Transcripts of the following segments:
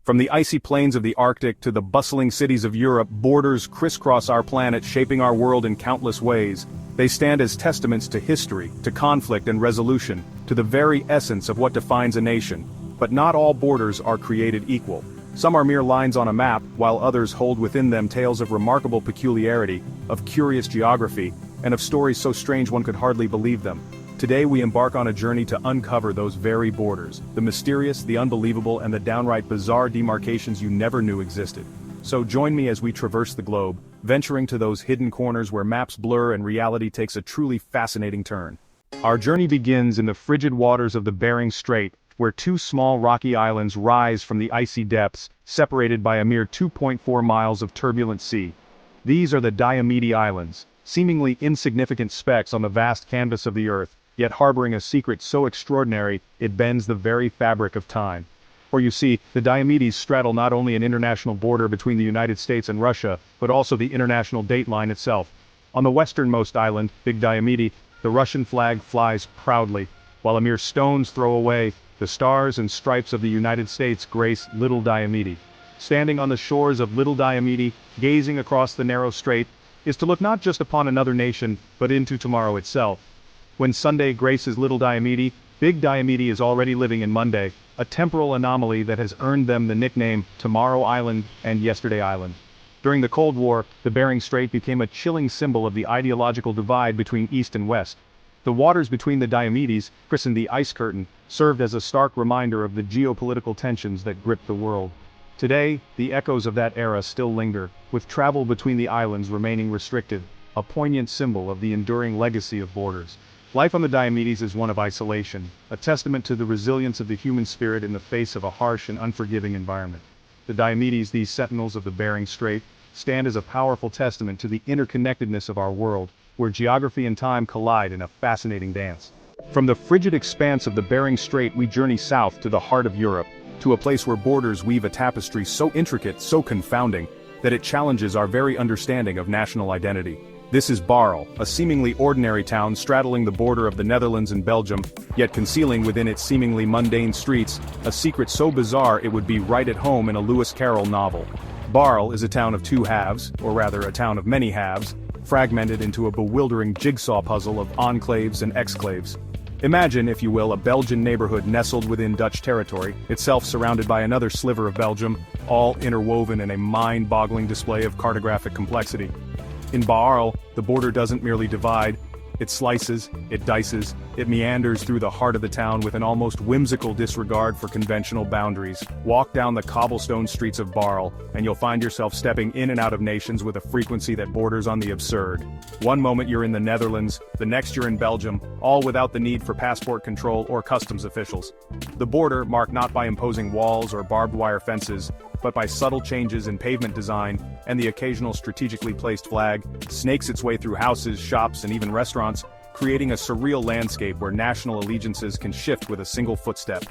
From the icy plains of the Arctic to the bustling cities of Europe, borders crisscross our planet, shaping our world in countless ways. They stand as testaments to history, to conflict and resolution, to the very essence of what defines a nation. But not all borders are created equal. Some are mere lines on a map, while others hold within them tales of remarkable peculiarity, of curious geography, and of stories so strange one could hardly believe them. Today we embark on a journey to uncover those very borders, the mysterious, the unbelievable, and the downright bizarre demarcations you never knew existed. So join me as we traverse the globe, venturing to those hidden corners where maps blur and reality takes a truly fascinating turn. Our journey begins in the frigid waters of the Bering Strait, where two small rocky islands rise from the icy depths, separated by a mere 2.4 miles of turbulent sea. These are the Diomede Islands, seemingly insignificant specks on the vast canvas of the earth, yet harboring a secret so extraordinary it bends the very fabric of time. For you see, the Diomedes straddle not only an international border between the United States and Russia, but also the international date line itself. On the westernmost island, Big Diomede, the Russian flag flies proudly, while a mere stone's throw away, the stars and stripes of the United States grace Little Diomede. Standing on the shores of Little Diomede, gazing across the narrow strait, is to look not just upon another nation, but into tomorrow itself. When Sunday graces Little Diomede, Big Diomede is already living in Monday, a temporal anomaly that has earned them the nickname Tomorrow Island and Yesterday Island. During the Cold War, the Bering Strait became a chilling symbol of the ideological divide between East and West. The waters between the Diomedes, christened the Ice Curtain, served as a stark reminder of the geopolitical tensions that gripped the world. Today, the echoes of that era still linger, with travel between the islands remaining restricted, a poignant symbol of the enduring legacy of borders. Life on the Diomedes is one of isolation, a testament to the resilience of the human spirit in the face of a harsh and unforgiving environment. The Diomedes, these sentinels of the Bering Strait, stand as a powerful testament to the interconnectedness of our world, where geography and time collide in a fascinating dance. From the frigid expanse of the Bering Strait we journey south to the heart of Europe, to a place where borders weave a tapestry so intricate, so confounding, that it challenges our very understanding of national identity. This is Barl, a seemingly ordinary town straddling the border of the Netherlands and Belgium, yet concealing within its seemingly mundane streets, a secret so bizarre it would be right at home in a Lewis Carroll novel. Barl is a town of two halves, or rather a town of many halves, fragmented into a bewildering jigsaw puzzle of enclaves and exclaves. Imagine, if you will, a Belgian neighborhood nestled within Dutch territory, itself surrounded by another sliver of Belgium, all interwoven in a mind-boggling display of cartographic complexity. In Barl, the border doesn't merely divide, it slices, it dices, it meanders through the heart of the town with an almost whimsical disregard for conventional boundaries. Walk down the cobblestone streets of Barl, and you'll find yourself stepping in and out of nations with a frequency that borders on the absurd. One moment you're in the Netherlands, the next you're in Belgium, all without the need for passport control or customs officials. The border, marked not by imposing walls or barbed wire fences, but by subtle changes in pavement design, and the occasional strategically placed flag, snakes its way through houses, shops, and even restaurants, creating a surreal landscape where national allegiances can shift with a single footstep.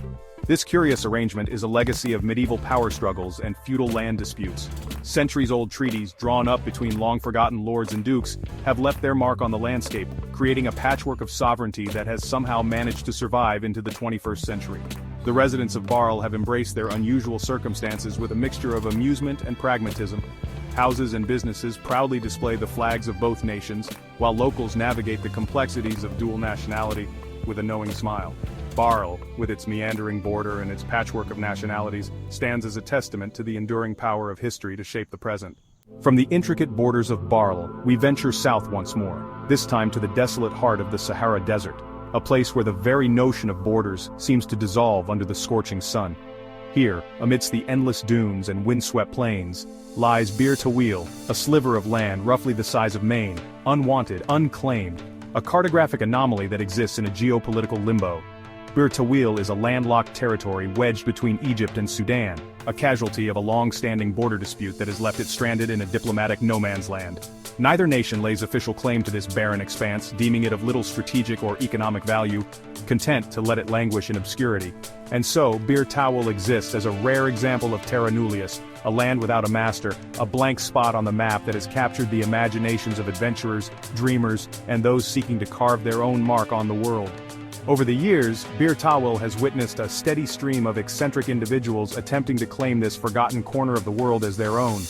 This curious arrangement is a legacy of medieval power struggles and feudal land disputes. Centuries-old treaties drawn up between long-forgotten lords and dukes have left their mark on the landscape, creating a patchwork of sovereignty that has somehow managed to survive into the 21st century. The residents of Barl have embraced their unusual circumstances with a mixture of amusement and pragmatism. Houses and businesses proudly display the flags of both nations, while locals navigate the complexities of dual nationality with a knowing smile. Barl, with its meandering border and its patchwork of nationalities, stands as a testament to the enduring power of history to shape the present. From the intricate borders of Barl, we venture south once more, this time to the desolate heart of the Sahara Desert, a place where the very notion of borders seems to dissolve under the scorching sun. Here, amidst the endless dunes and windswept plains, lies Bir Tawil, a sliver of land roughly the size of Maine, unwanted, unclaimed, a cartographic anomaly that exists in a geopolitical limbo. Bir Tawil is a landlocked territory wedged between Egypt and Sudan, a casualty of a long-standing border dispute that has left it stranded in a diplomatic no-man's land. Neither nation lays official claim to this barren expanse, deeming it of little strategic or economic value, content to let it languish in obscurity. And so, Bir Tawil exists as a rare example of terra nullius, a land without a master, a blank spot on the map that has captured the imaginations of adventurers, dreamers, and those seeking to carve their own mark on the world. Over the years, Bir Tawil has witnessed a steady stream of eccentric individuals attempting to claim this forgotten corner of the world as their own.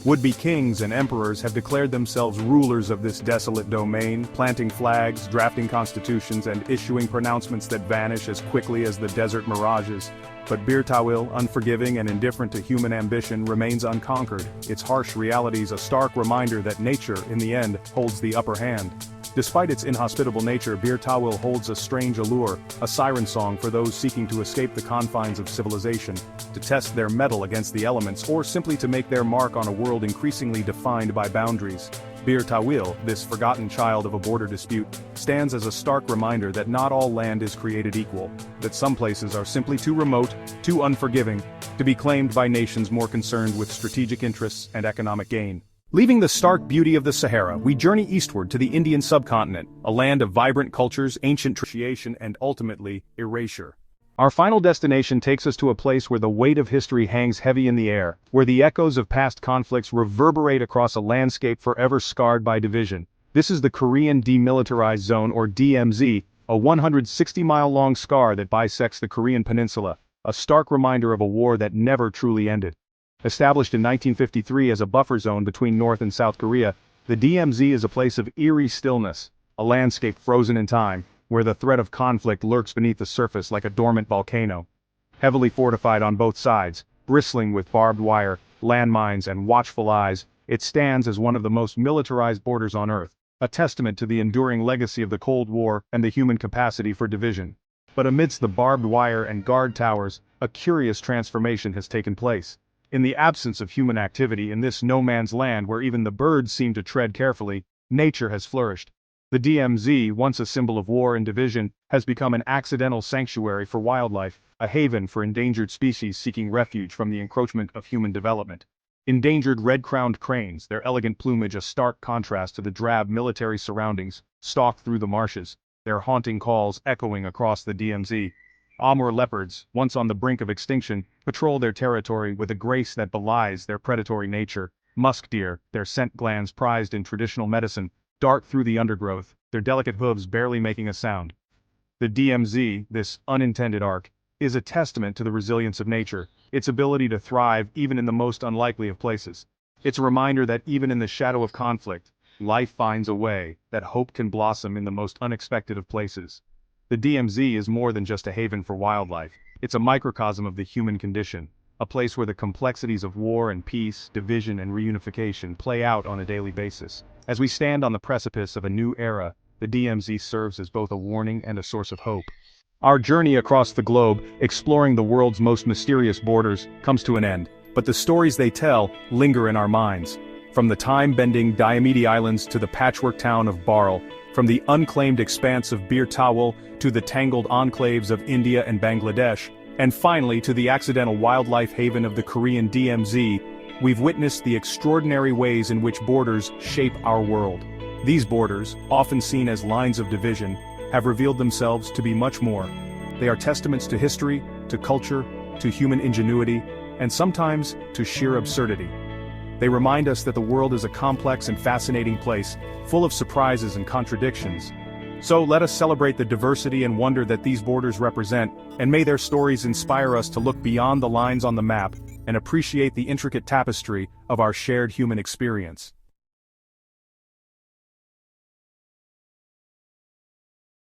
Would-be kings and emperors have declared themselves rulers of this desolate domain, planting flags, drafting constitutions, and issuing pronouncements that vanish as quickly as the desert mirages. But Bir Tawil, unforgiving and indifferent to human ambition, remains unconquered, its harsh realities a stark reminder that nature, in the end, holds the upper hand. Despite its inhospitable nature, Bir Tawil holds a strange allure, a siren song for those seeking to escape the confines of civilization, to test their mettle against the elements, or simply to make their mark on a world increasingly defined by boundaries. Bir Tawil, this forgotten child of a border dispute, stands as a stark reminder that not all land is created equal, that some places are simply too remote, too unforgiving, to be claimed by nations more concerned with strategic interests and economic gain. Leaving the stark beauty of the Sahara, we journey eastward to the Indian subcontinent, a land of vibrant cultures, ancient tradition, and ultimately, erasure. Our final destination takes us to a place where the weight of history hangs heavy in the air, where the echoes of past conflicts reverberate across a landscape forever scarred by division. This is the Korean Demilitarized Zone, or DMZ, a 160-mile-long scar that bisects the Korean peninsula, a stark reminder of a war that never truly ended. Established in 1953 as a buffer zone between North and South Korea, the DMZ is a place of eerie stillness, a landscape frozen in time, where the threat of conflict lurks beneath the surface like a dormant volcano. Heavily fortified on both sides, bristling with barbed wire, landmines, and watchful eyes, it stands as one of the most militarized borders on Earth, a testament to the enduring legacy of the Cold War and the human capacity for division. But amidst the barbed wire and guard towers, a curious transformation has taken place. In the absence of human activity in this no-man's land where even the birds seem to tread carefully, nature has flourished. The DMZ, once a symbol of war and division, has become an accidental sanctuary for wildlife, a haven for endangered species seeking refuge from the encroachment of human development. Endangered red-crowned cranes, their elegant plumage a stark contrast to the drab military surroundings, stalk through the marshes, their haunting calls echoing across the DMZ. Amur leopards, once on the brink of extinction, patrol their territory with a grace that belies their predatory nature. Musk deer, their scent glands prized in traditional medicine, dart through the undergrowth, their delicate hooves barely making a sound. The DMZ, this unintended arc, is a testament to the resilience of nature, its ability to thrive even in the most unlikely of places. It's a reminder that even in the shadow of conflict, life finds a way, that hope can blossom in the most unexpected of places. The DMZ is more than just a haven for wildlife, it's a microcosm of the human condition, a place where the complexities of war and peace, division and reunification play out on a daily basis. As we stand on the precipice of a new era, the DMZ serves as both a warning and a source of hope. Our journey across the globe, exploring the world's most mysterious borders, comes to an end, but the stories they tell linger in our minds. From the time-bending Diomede Islands to the patchwork town of Barl, from the unclaimed expanse of Bir Tawil to the tangled enclaves of India and Bangladesh, and finally to the accidental wildlife haven of the Korean DMZ, we've witnessed the extraordinary ways in which borders shape our world. These borders, often seen as lines of division, have revealed themselves to be much more. They are testaments to history, to culture, to human ingenuity, and sometimes to sheer absurdity. They remind us that the world is a complex and fascinating place, full of surprises and contradictions. So let us celebrate the diversity and wonder that these borders represent, and may their stories inspire us to look beyond the lines on the map and appreciate the intricate tapestry of our shared human experience.